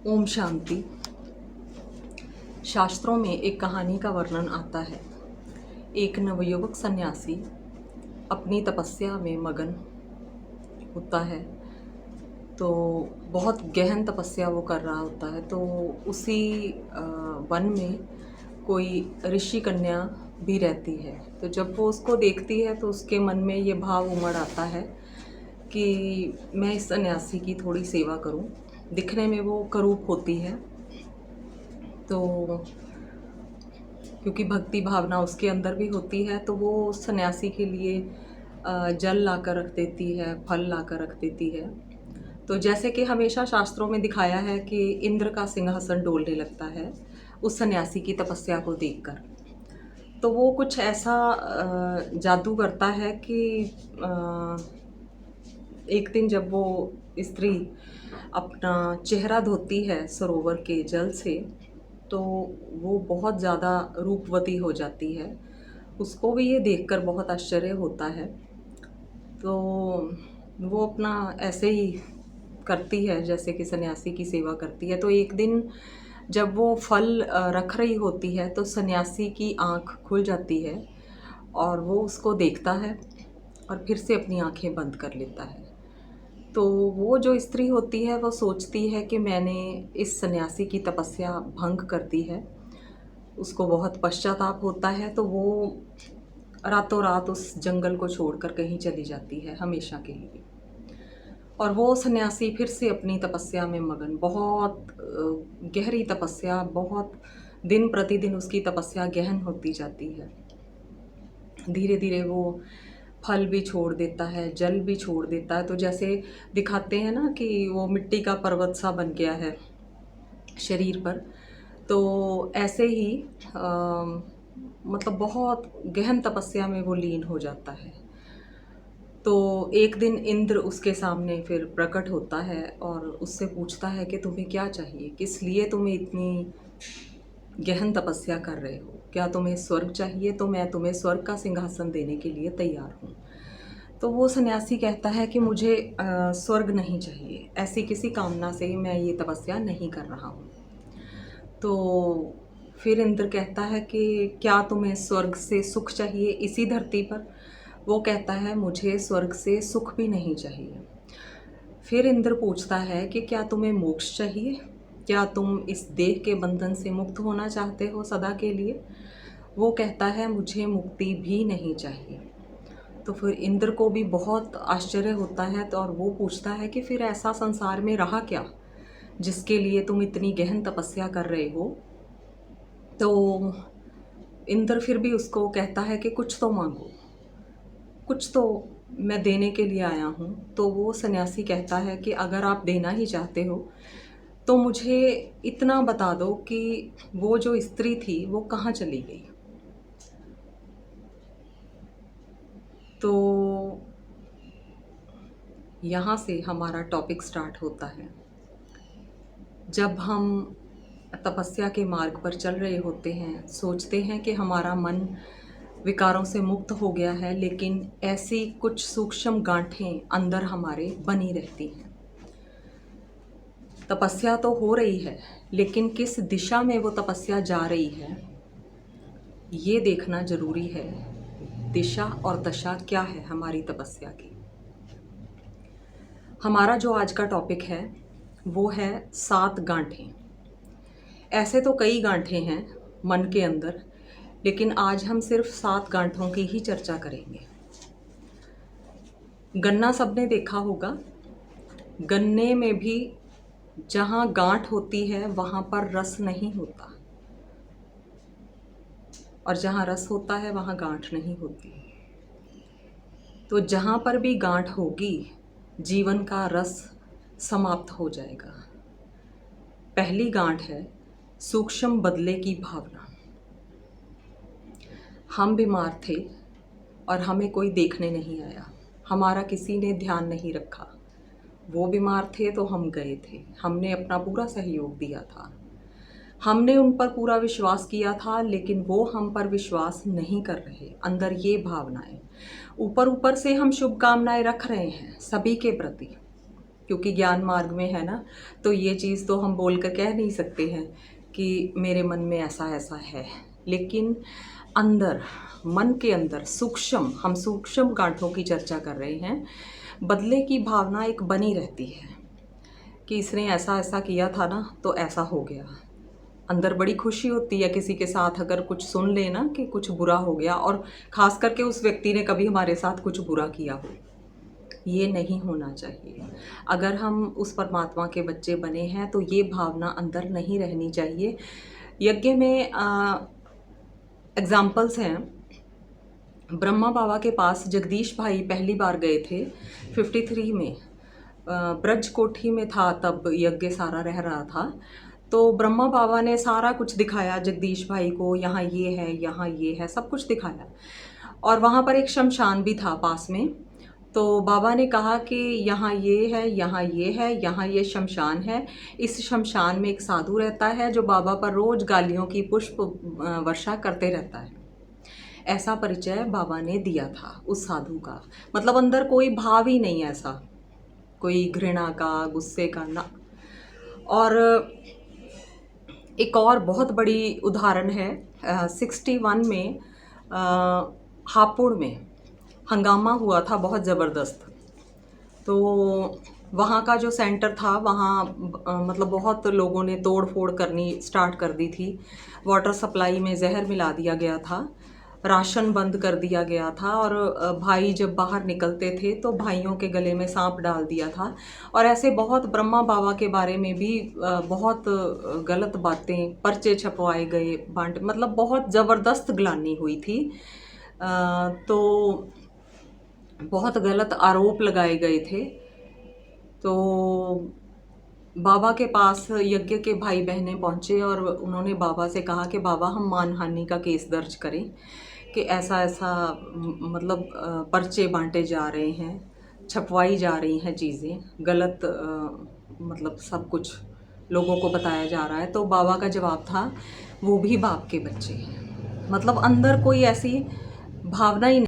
ओम शांति। शास्त्रों में एक कहानी का वर्णन आता है। एक नवयुवक सन्यासी अपनी तपस्या में मगन होता है, तो बहुत गहन तपस्या वो कर रहा होता है। तो उसी वन में कोई ऋषि कन्या भी रहती है। तो जब वो उसको देखती है तो उसके मन में ये भाव उमड़ आता है कि मैं इस सन्यासी की थोड़ी सेवा करूं। दिखने में वो करूप होती है, तो क्योंकि भक्ति भावना उसके अंदर भी होती है, तो वो सन्यासी के लिए जल ला कर रख देती है, फल ला कर रख देती है। तो जैसे कि हमेशा शास्त्रों में दिखाया है कि इंद्र का सिंहासन डोलने लगता है उस सन्यासी की तपस्या को देखकर। तो वो कुछ ऐसा जादू करता है कि एक दिन जब वो स्त्री अपना चेहरा धोती है सरोवर के जल से, तो वो बहुत ज़्यादा रूपवती हो जाती है। उसको भी ये देखकर बहुत आश्चर्य होता है। तो वो अपना ऐसे ही करती है जैसे कि सन्यासी की सेवा करती है। तो एक दिन जब वो फल रख रही होती है तो सन्यासी की आँख खुल जाती है और वो उसको देखता है और फिर से अपनी आँखें बंद कर लेता है। तो वो जो स्त्री होती है वो सोचती है कि मैंने इस सन्यासी की तपस्या भंग कर दी है। उसको बहुत पश्चाताप होता है, तो वो रातों रात उस जंगल को छोड़कर कहीं चली जाती है हमेशा के लिए। और वो सन्यासी फिर से अपनी तपस्या में मगन, बहुत गहरी तपस्या, बहुत दिन प्रतिदिन उसकी तपस्या गहन होती जाती है। धीरे धीरे वो फल भी छोड़ देता है, जल भी छोड़ देता है। तो जैसे दिखाते हैं ना कि वो मिट्टी का पर्वत सा बन गया है शरीर पर, तो ऐसे ही मतलब बहुत गहन तपस्या में वो लीन हो जाता है। तो एक दिन इंद्र उसके सामने फिर प्रकट होता है और उससे पूछता है कि तुम्हें क्या चाहिए, किस लिए तुम्हें इतनी गहन तपस्या कर रहे हो, क्या तुम्हें स्वर्ग चाहिए? तो मैं तुम्हें स्वर्ग का सिंहासन देने के लिए तैयार हूँ। तो वो सन्यासी कहता है कि मुझे स्वर्ग नहीं चाहिए, ऐसी किसी कामना से मैं ये तपस्या नहीं कर रहा हूँ। तो फिर इंद्र कहता है कि क्या तुम्हें स्वर्ग से सुख चाहिए इसी धरती पर? वो कहता है मुझे स्वर्ग से सुख भी नहीं चाहिए। फिर इंद्र पूछता है कि क्या तुम्हें मोक्ष चाहिए? क्या तुम इस देह के बंधन से मुक्त होना चाहते हो सदा के लिए? वो कहता है मुझे मुक्ति भी नहीं चाहिए। तो फिर इंद्र को भी बहुत आश्चर्य होता है, तो और वो पूछता है कि फिर ऐसा संसार में रहा क्या जिसके लिए तुम इतनी गहन तपस्या कर रहे हो? तो इंद्र फिर भी उसको कहता है कि कुछ तो मांगो, कुछ तो मैं देने के लिए आया हूँ। तो वो सन्यासी कहता है कि अगर आप देना ही चाहते हो तो मुझे इतना बता दो कि वो जो स्त्री थी वो कहाँ चली गई। तो यहाँ से हमारा टॉपिक स्टार्ट होता है। जब हम तपस्या के मार्ग पर चल रहे होते हैं, सोचते हैं कि हमारा मन विकारों से मुक्त हो गया है, लेकिन ऐसी कुछ सूक्ष्म गांठें अंदर हमारे बनी रहती हैं। तपस्या तो हो रही है, लेकिन किस दिशा में वो तपस्या जा रही है ये देखना जरूरी है। दिशा और दशा क्या है हमारी तपस्या की। हमारा जो आज का टॉपिक है वो है 7 गांठें। ऐसे तो कई गांठें हैं मन के अंदर, लेकिन आज हम सिर्फ 7 गांठों की ही चर्चा करेंगे। गन्ना सबने देखा होगा। गन्ने में भी जहाँ गांठ होती है वहाँ पर रस नहीं होता, और जहाँ रस होता है वहाँ गांठ नहीं होती। तो जहाँ पर भी गांठ होगी जीवन का रस समाप्त हो जाएगा। पहली गांठ है सूक्ष्म बदले की भावना। हम बीमार थे और हमें कोई देखने नहीं आया, हमारा किसी ने ध्यान नहीं रखा। वो बीमार थे तो हम गए थे, हमने अपना पूरा सहयोग दिया था, हमने उन पर पूरा विश्वास किया था, लेकिन वो हम पर विश्वास नहीं कर रहे। अंदर ये भावनाएं, ऊपर ऊपर से हम शुभकामनाएं रख रहे हैं सभी के प्रति, क्योंकि ज्ञान मार्ग में है ना, तो ये चीज़ तो हम बोल कर कह नहीं सकते हैं कि मेरे मन में ऐसा ऐसा है। लेकिन अंदर, मन के अंदर सूक्ष्म, हम सूक्ष्म गांठों की चर्चा कर रहे हैं, बदले की भावना एक बनी रहती है कि इसने ऐसा ऐसा किया था ना तो ऐसा हो गया। अंदर बड़ी खुशी होती है किसी के साथ अगर कुछ सुन ले ना कि कुछ बुरा हो गया, और ख़ास करके उस व्यक्ति ने कभी हमारे साथ कुछ बुरा किया हो। ये नहीं होना चाहिए। अगर हम उस परमात्मा के बच्चे बने हैं तो ये भावना अंदर नहीं रहनी चाहिए। यज्ञ में एग्ज़ाम्पल्स हैं। ब्रह्मा बाबा के पास जगदीश भाई पहली बार गए थे 53 में। ब्रज कोठी में था तब यज्ञ सारा रह रहा था। तो ब्रह्मा बाबा ने सारा कुछ दिखाया जगदीश भाई को, यहाँ ये है, यहाँ ये है, सब कुछ दिखाया। और वहाँ पर एक शमशान भी था पास में। तो बाबा ने कहा कि यहाँ ये है, यहाँ ये है, यहाँ ये शमशान है। इस शमशान में एक साधु रहता है जो बाबा पर रोज़ गालियों की पुष्प वर्षा करते रहता है। ऐसा परिचय बाबा ने दिया था उस साधु का। मतलब अंदर कोई भाव ही नहीं ऐसा, कोई घृणा का, गुस्से का ना। और एक और बहुत बड़ी उदाहरण है 61 में हापुड़ में हंगामा हुआ था बहुत ज़बरदस्त। तो वहाँ का जो सेंटर था वहाँ मतलब बहुत लोगों ने तोड़ फोड़ करनी स्टार्ट कर दी थी। वाटर सप्लाई में जहर मिला दिया गया था, राशन बंद कर दिया गया था, और भाई जब बाहर निकलते थे तो भाइयों के गले में सांप डाल दिया था। और ऐसे बहुत ब्रह्मा बाबा के बारे में भी बहुत गलत बातें, पर्चे छपवाए गए, मतलब बहुत ज़बरदस्त ग्लानि हुई थी। तो बहुत गलत आरोप लगाए गए थे। तो बाबा के पास यज्ञ के भाई बहनें पहुँचे और उन्होंने बाबा से कहा कि बाबा हम मानहानि का केस दर्ज करें कि ऐसा ऐसा मतलब पर्चे बांटे जा रहे हैं, छपवाई जा रही हैं चीज़ें, गलत मतलब सब कुछ लोगों को बताया जा रहा है। तो बाबा का जवाब था वो भी बाप के बच्चे हैं। मतलब अंदर कोई ऐसी भावना ही नहीं,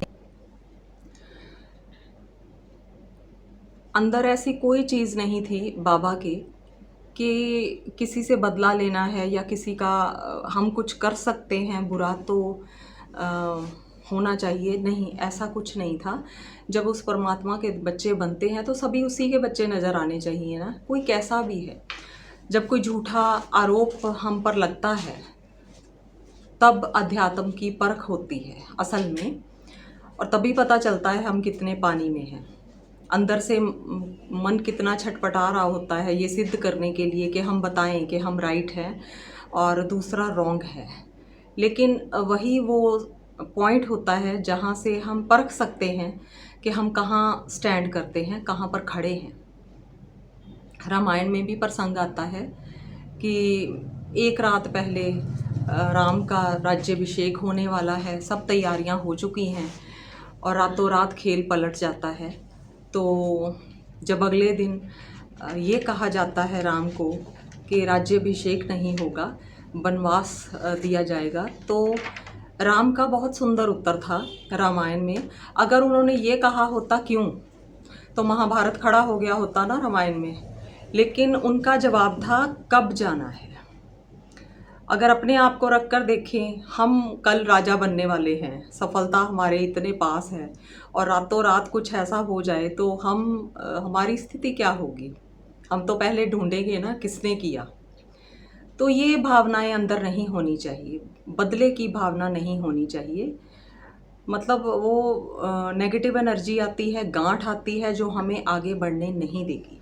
अंदर ऐसी कोई चीज़ नहीं थी बाबा की कि किसी से बदला लेना है या किसी का हम कुछ कर सकते हैं बुरा तो होना चाहिए, नहीं, ऐसा कुछ नहीं था। जब उस परमात्मा के बच्चे बनते हैं तो सभी उसी के बच्चे नज़र आने चाहिए ना, कोई कैसा भी है। जब कोई झूठा आरोप हम पर लगता है तब अध्यात्म की परख होती है असल में, और तभी पता चलता है हम कितने पानी में हैं। अंदर से मन कितना छटपटा रहा होता है ये सिद्ध करने के लिए कि हम बताएं कि हम राइट हैं और दूसरा रॉन्ग है। लेकिन वही वो पॉइंट होता है जहाँ से हम परख सकते हैं कि हम कहाँ स्टैंड करते हैं, कहाँ पर खड़े हैं। रामायण में भी प्रसंग आता है कि एक रात पहले राम का राज्याभिषेक होने वाला है, सब तैयारियां हो चुकी हैं और रातों रात खेल पलट जाता है। तो जब अगले दिन ये कहा जाता है राम को कि राज्याभिषेक नहीं होगा, वनवास दिया जाएगा, तो राम का बहुत सुंदर उत्तर था रामायण में। अगर उन्होंने ये कहा होता क्यों, तो महाभारत खड़ा हो गया होता ना रामायण में। लेकिन उनका जवाब था कब जाना है। अगर अपने आप को रख कर देखें, हम कल राजा बनने वाले हैं, सफलता हमारे इतने पास है, और रातों रात कुछ ऐसा हो जाए तो हमारी स्थिति क्या होगी। हम तो पहले ढूंढेंगे ना किसने किया। तो ये भावनाएं अंदर नहीं होनी चाहिए, बदले की भावना नहीं होनी चाहिए। मतलब वो नेगेटिव एनर्जी आती है, गांठ आती है जो हमें आगे बढ़ने नहीं देगी।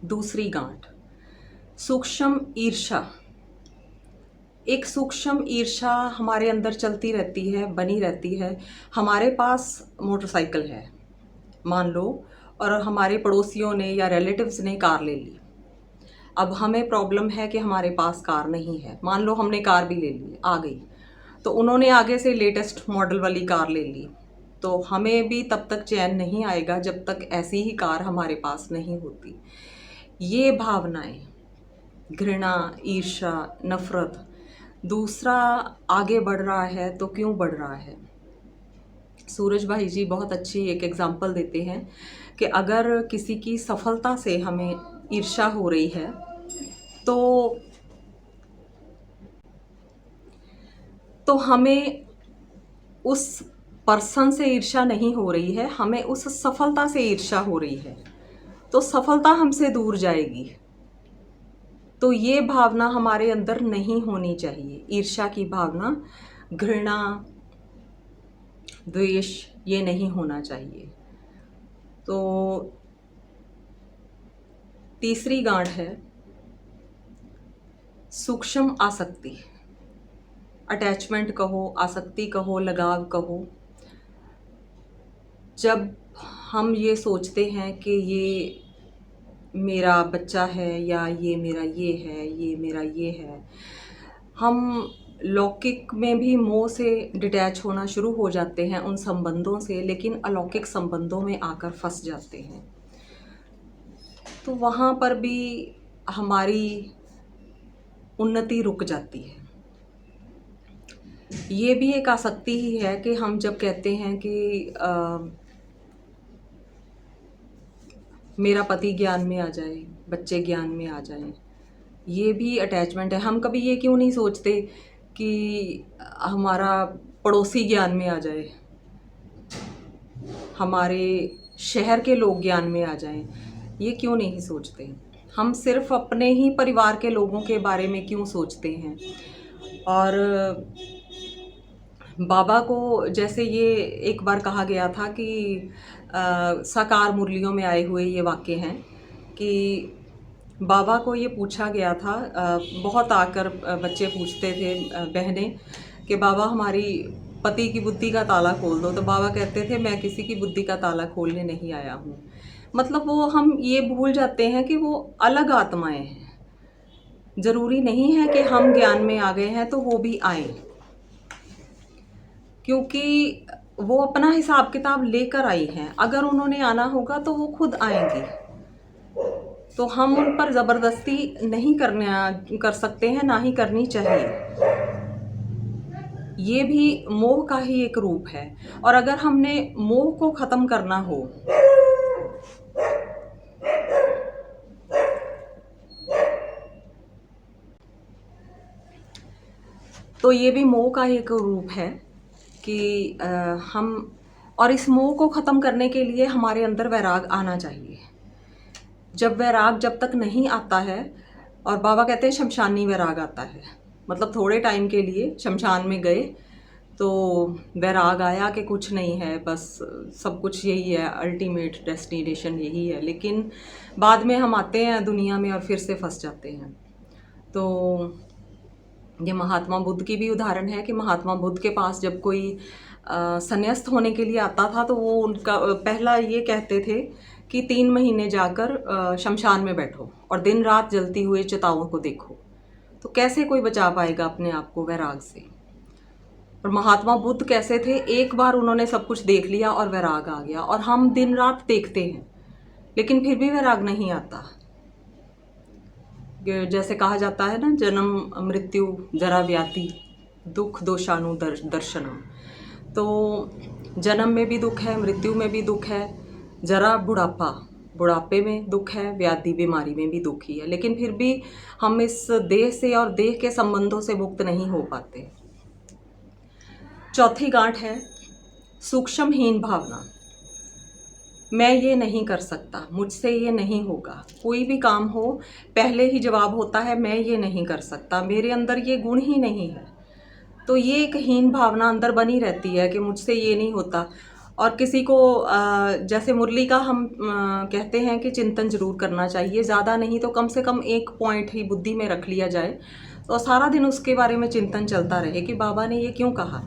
दूसरी गांठ, सूक्ष्म ईर्ष्या। एक सूक्ष्म ईर्ष्या हमारे अंदर चलती रहती है, बनी रहती है। हमारे पास मोटरसाइकिल है मान लो, और हमारे पड़ोसियों ने या रिलेटिव्स ने कार ले ली। अब हमें प्रॉब्लम है कि हमारे पास कार नहीं है। मान लो हमने कार भी ले ली, आ गई, तो उन्होंने आगे से लेटेस्ट मॉडल वाली कार ले ली, तो हमें भी तब तक चैन नहीं आएगा जब तक ऐसी ही कार हमारे पास नहीं होती। ये भावनाएं, घृणा, ईर्ष्या, नफरत, दूसरा आगे बढ़ रहा है तो क्यों बढ़ रहा है। सूरज भाई जी बहुत अच्छी एक एग्जाम्पल देते हैं कि अगर किसी की सफलता से हमें ईर्ष्या हो रही है तो हमें उस पर्सन से ईर्ष्या नहीं हो रही है, हमें उस सफलता से ईर्ष्या हो रही है। तो सफलता हमसे दूर जाएगी। तो ये भावना हमारे अंदर नहीं होनी चाहिए। ईर्ष्या की भावना, घृणा, द्वेष, ये नहीं होना चाहिए। तो तीसरी गांठ है सूक्ष्म आसक्ति। अटैचमेंट कहो, आसक्ति कहो, लगाव कहो। जब हम ये सोचते हैं कि ये मेरा बच्चा है या ये मेरा ये है, ये मेरा ये है, हम लौकिक में भी मोह से डिटैच होना शुरू हो जाते हैं उन संबंधों से, लेकिन अलौकिक संबंधों में आकर फंस जाते हैं। तो वहाँ पर भी हमारी उन्नति रुक जाती है। ये भी एक आसक्ति ही है कि हम जब कहते हैं कि मेरा पति ज्ञान में आ जाए, बच्चे ज्ञान में आ जाएं, ये भी अटैचमेंट है। हम कभी ये क्यों नहीं सोचते कि हमारा पड़ोसी ज्ञान में आ जाए, हमारे शहर के लोग ज्ञान में आ जाएं? ये क्यों नहीं सोचते? हम सिर्फ अपने ही परिवार के लोगों के बारे में क्यों सोचते हैं? और बाबा को जैसे ये एक बार कहा गया था कि साकार मुरलियों में आए हुए ये वाक्य हैं कि बाबा को ये पूछा गया था, बहुत आकर बच्चे पूछते थे, बहनें, कि बाबा हमारी पति की बुद्धि का ताला खोल दो। तो बाबा कहते थे मैं किसी की बुद्धि का ताला खोलने नहीं आया हूँ। मतलब वो हम ये भूल जाते हैं कि वो अलग आत्माएं हैं। ज़रूरी नहीं है कि हम ज्ञान में आ गए हैं तो वो भी आए, क्योंकि वो अपना हिसाब किताब लेकर आई हैं। अगर उन्होंने आना होगा तो वो खुद आएंगी। तो हम उन पर ज़बरदस्ती नहीं कर सकते हैं, ना ही करनी चाहिए। ये भी मोह का ही एक रूप है। और अगर हमने मोह को ख़त्म करना हो तो ये भी मोह का एक रूप है कि हम, और इस मोह को ख़त्म करने के लिए हमारे अंदर वैराग आना चाहिए। जब वैराग जब तक नहीं आता है, और बाबा कहते हैं शमशानी वैराग आता है, मतलब थोड़े टाइम के लिए शमशान में गए तो वैराग आया कि कुछ नहीं है, बस सब कुछ यही है, अल्टीमेट डेस्टिनेशन यही है, लेकिन बाद में हम आते हैं दुनिया में और फिर से फंस जाते हैं। तो ये महात्मा बुद्ध की भी उदाहरण है कि महात्मा बुद्ध के पास जब कोई संन्यास्त होने के लिए आता था तो वो उनका पहला ये कहते थे कि 3 महीने जाकर शमशान में बैठो और दिन रात जलती हुए चिताओं को देखो। तो कैसे कोई बचा पाएगा अपने आप को वैराग से? और महात्मा बुद्ध कैसे थे? एक बार उन्होंने सब कुछ देख लिया और वैराग आ गया। और हम दिन रात देखते हैं लेकिन फिर भी वैराग नहीं आता। जैसे कहा जाता है ना, जन्म मृत्यु जरा व्याधि दुख दोषानु दर्शनम। तो जन्म में भी दुख है, मृत्यु में भी दुख है, जरा बुढ़ापे में दुख है, व्याधि बीमारी में भी दुख ही है, लेकिन फिर भी हम इस देह से और देह के संबंधों से मुक्त नहीं हो पाते। चौथी गांठ है सूक्ष्महीन भावना। मैं ये नहीं कर सकता, मुझसे ये नहीं होगा। कोई भी काम हो पहले ही जवाब होता है मैं ये नहीं कर सकता, मेरे अंदर ये गुण ही नहीं है। तो ये एक हीन भावना अंदर बनी रहती है कि मुझसे ये नहीं होता। और किसी को जैसे मुरली का हम कहते हैं कि चिंतन जरूर करना चाहिए, ज़्यादा नहीं तो कम से कम एक पॉइंट ही बुद्धि में रख लिया जाए तो सारा दिन उसके बारे में चिंतन चलता रहे कि बाबा ने ये क्यों कहा।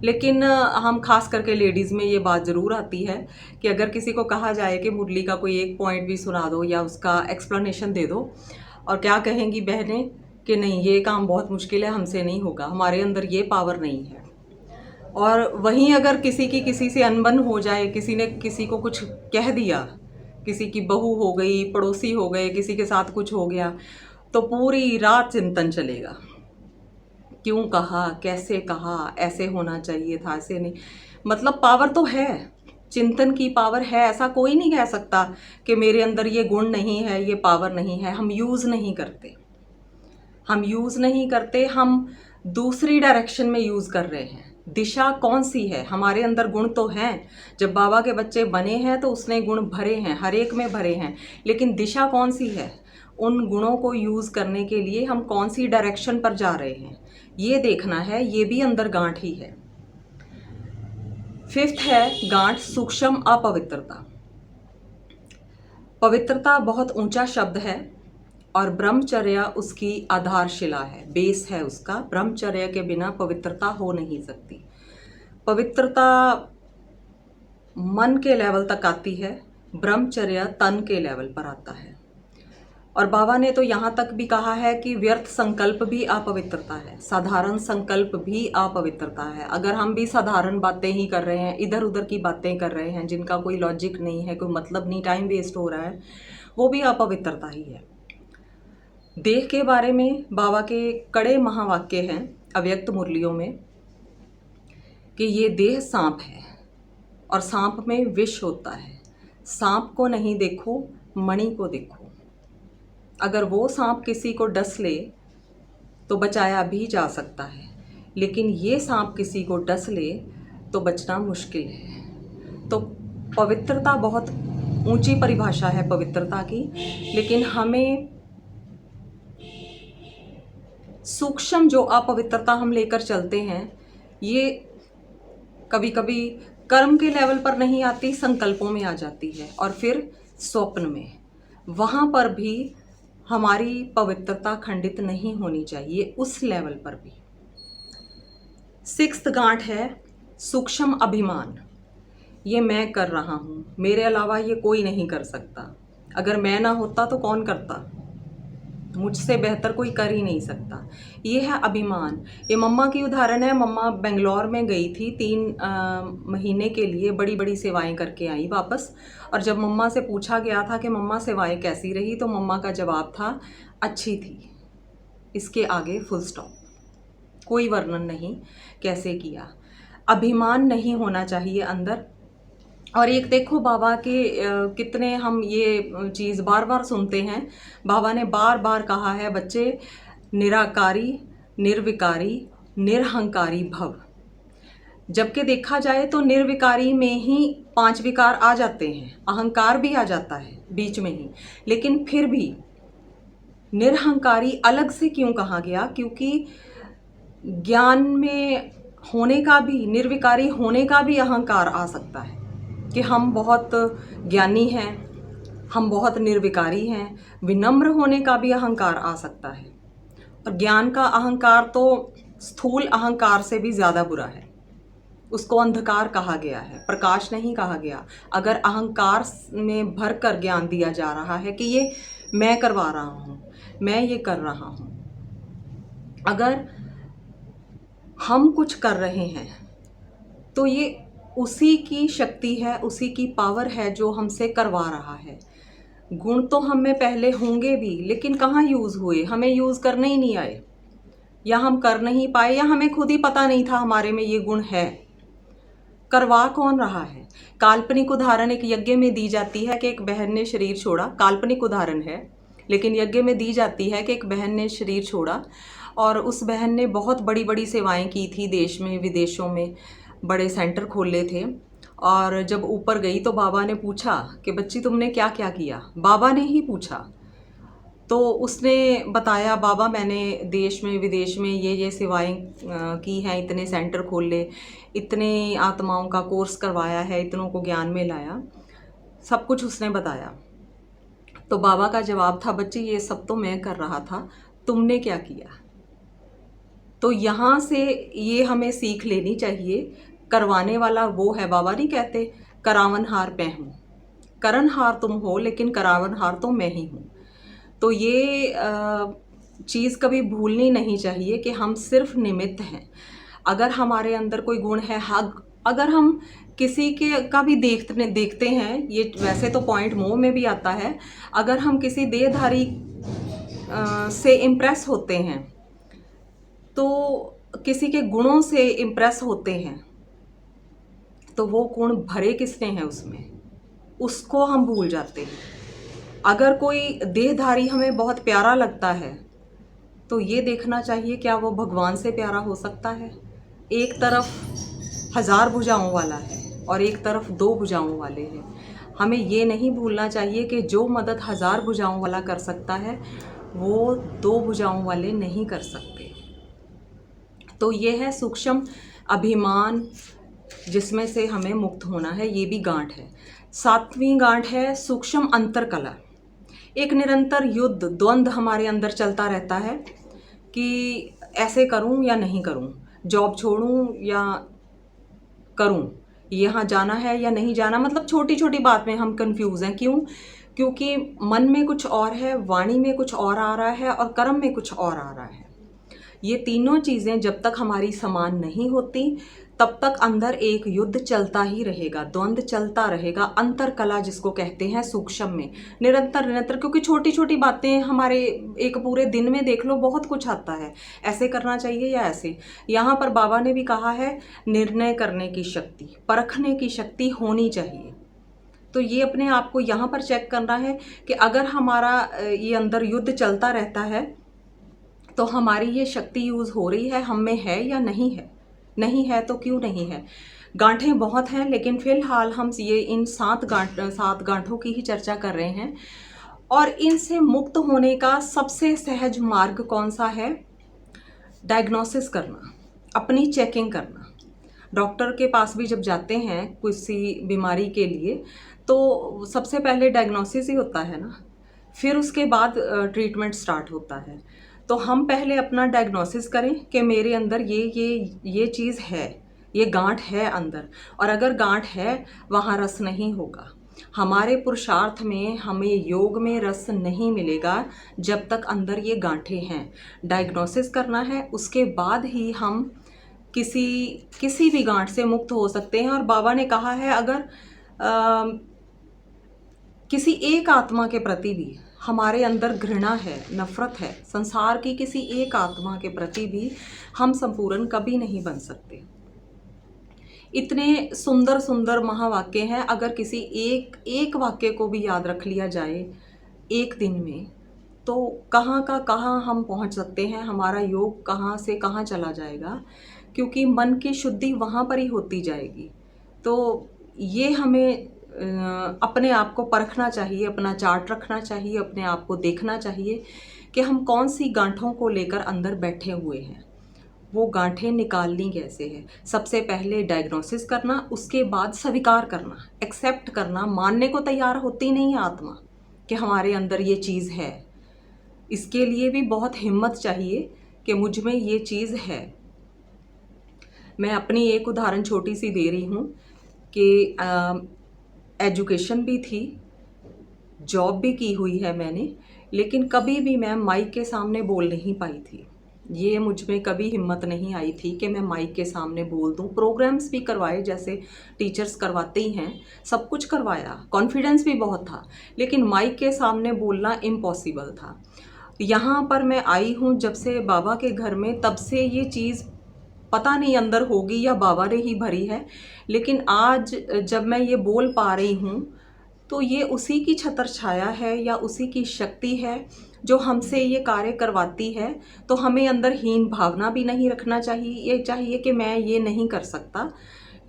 लेकिन हम खास करके लेडीज़ में ये बात ज़रूर आती है कि अगर किसी को कहा जाए कि मुरली का कोई एक पॉइंट भी सुना दो या उसका एक्सप्लेनेशन दे दो, और क्या कहेंगी बहनें कि नहीं ये काम बहुत मुश्किल है, हमसे नहीं होगा, हमारे अंदर ये पावर नहीं है। और वहीं अगर किसी की किसी से अनबन हो जाए, किसी ने किसी को कुछ कह दिया, किसी की बहू हो गई, पड़ोसी हो गए, किसी के साथ कुछ हो गया, तो पूरी रात चिंतन चलेगा। क्यों कहा, कैसे कहा, ऐसे होना चाहिए था, ऐसे नहीं। मतलब पावर तो है, चिंतन की पावर है, ऐसा कोई नहीं कह सकता कि मेरे अंदर ये गुण नहीं है, ये पावर नहीं है। हम यूज़ नहीं करते, हम दूसरी डायरेक्शन में यूज़ कर रहे हैं। दिशा कौन सी है? हमारे अंदर गुण तो हैं, जब बाबा के बच्चे बने हैं तो उसने गुण भरे हैं, हर एक में भरे हैं, लेकिन दिशा कौन सी है? उन गुणों को यूज़ करने के लिए हम कौन सी डायरेक्शन पर जा रहे हैं, ये देखना है। ये भी अंदर गांठ ही है। 5th है गांठ सूक्ष्म अपवित्रता। पवित्रता बहुत ऊंचा शब्द है और ब्रह्मचर्य उसकी आधारशिला है, बेस है उसका। ब्रह्मचर्य के बिना पवित्रता हो नहीं सकती। पवित्रता मन के लेवल तक आती है, ब्रह्मचर्य तन के लेवल पर आता है। और बाबा ने तो यहाँ तक भी कहा है कि व्यर्थ संकल्प भी अपवित्रता है, साधारण संकल्प भी अपवित्रता है। अगर हम भी साधारण बातें ही कर रहे हैं, इधर उधर की बातें कर रहे हैं जिनका कोई लॉजिक नहीं है, कोई मतलब नहीं, टाइम वेस्ट हो रहा है, वो भी अपवित्रता ही है। देह के बारे में बाबा के कड़े महावाक्य हैं अव्यक्त मुरलियों में कि ये देह सांप है और सांप में विष होता है। सांप को नहीं देखो, मणि को देखो। अगर वो सांप किसी को डस ले तो बचाया भी जा सकता है, लेकिन ये सांप किसी को डस ले तो बचना मुश्किल है। तो पवित्रता बहुत ऊंची परिभाषा है पवित्रता की, लेकिन हमें सूक्ष्म जो अपवित्रता हम लेकर चलते हैं, ये कभी कभी कर्म के लेवल पर नहीं आती, संकल्पों में आ जाती है और फिर स्वप्न में। वहाँ पर भी हमारी पवित्रता खंडित नहीं होनी चाहिए, उस लेवल पर भी। 6th गांठ है सूक्ष्म अभिमान। ये मैं कर रहा हूँ, मेरे अलावा ये कोई नहीं कर सकता। अगर मैं ना होता तो कौन करता? मुझसे बेहतर कोई कर ही नहीं सकता। ये है अभिमान। ये मम्मा की उदाहरण है। मम्मा बेंगलोर में गई थी 3 महीने के लिए, बड़ी बड़ी सेवाएं करके आई वापस। और जब मम्मा से पूछा गया था कि मम्मा सेवाएं कैसी रही, तो मम्मा का जवाब था अच्छी थी। इसके आगे फुल स्टॉप, कोई वर्णन नहीं कैसे किया। अभिमान नहीं होना चाहिए अंदर। और एक देखो बाबा के कितने हम ये चीज़ बार बार सुनते हैं। बाबा ने बार बार कहा है, बच्चे निराकारी, निर्विकारी, निरहंकारी भव। जबकि देखा जाए तो निर्विकारी में ही 5 विकार आ जाते हैं, अहंकार भी आ जाता है बीच में ही, लेकिन फिर भी निरहंकारी अलग से क्यों कहा गया? क्योंकि ज्ञान में होने का भी, निर्विकारी होने का भी अहंकार आ सकता है कि हम बहुत ज्ञानी हैं, हम बहुत निर्विकारी हैं। विनम्र होने का भी अहंकार आ सकता है। और ज्ञान का अहंकार तो स्थूल अहंकार से भी ज़्यादा बुरा है। उसको अंधकार कहा गया है, प्रकाश नहीं कहा गया। अगर अहंकार में भर कर ज्ञान दिया जा रहा है कि ये मैं करवा रहा हूँ, मैं ये कर रहा हूँ, अगर हम कुछ कर रहे हैं तो ये उसी की शक्ति है, उसी की पावर है जो हमसे करवा रहा है। गुण तो हम में पहले होंगे भी, लेकिन कहाँ यूज़ हुए? हमें यूज़ करने ही नहीं आए, या हम कर नहीं पाए, या हमें खुद ही पता नहीं था हमारे में ये गुण है। करवा कौन रहा है? काल्पनिक उदाहरण एक यज्ञ में दी जाती है कि एक बहन ने शरीर छोड़ा। काल्पनिक उदाहरण है, लेकिन यज्ञ में दी जाती है कि एक बहन ने शरीर छोड़ा और उस बहन ने बहुत बड़ी बड़ी सेवाएं की थी, देश में विदेशों में बड़े सेंटर खोले थे। और जब ऊपर गई तो बाबा ने पूछा कि बच्ची तुमने क्या क्या किया? बाबा ने ही पूछा तो उसने बताया, बाबा मैंने देश में विदेश में ये सेवाएं की हैं, इतने सेंटर खोले, इतने आत्माओं का कोर्स करवाया है, इतनों को ज्ञान में लाया, सब कुछ उसने बताया। तो बाबा का जवाब था, बच्ची ये सब तो मैं कर रहा था, तुमने क्या किया? तो यहाँ से ये हमें सीख लेनी चाहिए। करवाने वाला वो है, बाबा नहीं कहते करावनहार मैं हूँ। करनहार तुम हो, लेकिन करावनहार तो मैं ही हूँ। तो ये चीज़ कभी भूलनी नहीं चाहिए कि हम सिर्फ निमित्त हैं। अगर हमारे अंदर कोई गुण है, अगर हम किसी के का भी देखते हैं, ये वैसे तो पॉइंट मोह में भी आता है, अगर हम किसी देहधारी से इम्प्रेस होते हैं, तो किसी के गुणों से इम्प्रेस होते हैं, तो वो गुण भरे किसने हैं उसमें, उसको हम भूल जाते हैं। अगर कोई देहधारी हमें बहुत प्यारा लगता है तो ये देखना चाहिए क्या वो भगवान से प्यारा हो सकता है। एक तरफ 1000 भुजाओं वाला है और एक तरफ 2 भुजाओं वाले हैं। हमें ये नहीं भूलना चाहिए कि जो मदद 1000 भुजाओं वाला कर सकता है वो 2 भुजाओं वाले नहीं कर सकते। तो ये है सूक्ष्म अभिमान, जिसमें से हमें मुक्त होना है। ये भी गांठ है। 7वीं गांठ है सूक्ष्म अंतरकला। एक निरंतर युद्ध, द्वंद्व हमारे अंदर चलता रहता है कि ऐसे करूं या नहीं करूं, जॉब छोड़ूं या करूं, यहाँ जाना है या नहीं जाना। मतलब छोटी छोटी बात में हम कंफ्यूज हैं। क्यों? क्योंकि मन में कुछ और है, वाणी में कुछ और आ रहा है और कर्म में कुछ और आ रहा है। ये तीनों चीज़ें जब तक हमारी समान नहीं होती तब तक अंदर एक युद्ध चलता ही रहेगा, द्वंद्व चलता रहेगा। अंतरकला जिसको कहते हैं सूक्ष्म में, निरंतर निरंतर, क्योंकि छोटी छोटी बातें हमारे एक पूरे दिन में देख लो बहुत कुछ आता है, ऐसे करना चाहिए या ऐसे। यहाँ पर बाबा ने भी कहा है निर्णय करने की शक्ति, परखने की शक्ति होनी चाहिए। तो ये अपने आप को यहाँ पर चेक करना है कि अगर हमारा ये अंदर युद्ध चलता रहता है तो हमारी ये शक्ति यूज़ हो रही है, हम में है या नहीं है। नहीं है तो क्यों नहीं है। गांठें बहुत हैं, लेकिन फिलहाल हम ये इन 7 गांठों की ही चर्चा कर रहे हैं। और इनसे मुक्त होने का सबसे सहज मार्ग कौन सा है? डायग्नोसिस करना, अपनी चेकिंग करना। डॉक्टर के पास भी जब जाते हैं किसी बीमारी के लिए तो सबसे पहले डायग्नोसिस ही होता है ना, फिर उसके बाद ट्रीटमेंट स्टार्ट होता है। तो हम पहले अपना डायग्नोसिस करें कि मेरे अंदर ये चीज़ है, ये गांठ है अंदर। और अगर गांठ है वहाँ रस नहीं होगा। हमारे पुरुषार्थ में, हमें योग में रस नहीं मिलेगा जब तक अंदर ये गांठें हैं। डायग्नोसिस करना है, उसके बाद ही हम किसी भी गांठ से मुक्त हो सकते हैं। और बाबा ने कहा है अगर किसी एक आत्मा के प्रति भी हमारे अंदर घृणा है, नफरत है, संसार की किसी एक आत्मा के प्रति भी हम संपूर्ण कभी नहीं बन सकते। इतने सुंदर सुंदर महावाक्य हैं। अगर किसी एक वाक्य को भी याद रख लिया जाए एक दिन में तो कहाँ का कहाँ हम पहुँच सकते हैं। हमारा योग कहाँ से कहाँ चला जाएगा, क्योंकि मन की शुद्धि वहाँ पर ही होती जाएगी। तो ये हमें अपने आप को परखना चाहिए, अपना चार्ट रखना चाहिए, अपने आप को देखना चाहिए कि हम कौन सी गांठों को लेकर अंदर बैठे हुए हैं, वो गांठें निकालनी कैसे है। सबसे पहले डायग्नोसिस करना, उसके बाद स्वीकार करना, एक्सेप्ट करना। मानने को तैयार होती नहीं है आत्मा कि हमारे अंदर ये चीज़ है। इसके लिए भी बहुत हिम्मत चाहिए कि मुझ में ये चीज़ है। मैं अपनी एक उदाहरण छोटी सी दे रही हूँ कि एजुकेशन भी थी, जॉब भी की हुई है मैंने, लेकिन कभी भी मैं माइक के सामने बोल नहीं पाई थी। ये मुझ में कभी हिम्मत नहीं आई थी कि मैं माइक के सामने बोल दूं। प्रोग्राम्स भी करवाए जैसे टीचर्स करवाते ही हैं, सब कुछ करवाया, कॉन्फिडेंस भी बहुत था, लेकिन माइक के सामने बोलना इम्पॉसिबल था। यहाँ पर मैं आई हूँ जब से बाबा के घर में, तब से ये चीज़ पता नहीं अंदर होगी या बाबा ने ही भरी है, लेकिन आज जब मैं ये बोल पा रही हूँ तो ये उसी की छत्र छाया है या उसी की शक्ति है जो हमसे ये कार्य करवाती है। तो हमें अंदर हीन भावना भी नहीं रखना चाहिए कि मैं ये नहीं कर सकता।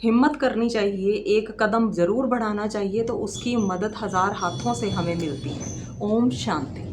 हिम्मत करनी चाहिए, एक कदम ज़रूर बढ़ाना चाहिए, तो उसकी मदद 1000 हाथों से हमें मिलती है। ओम शांति।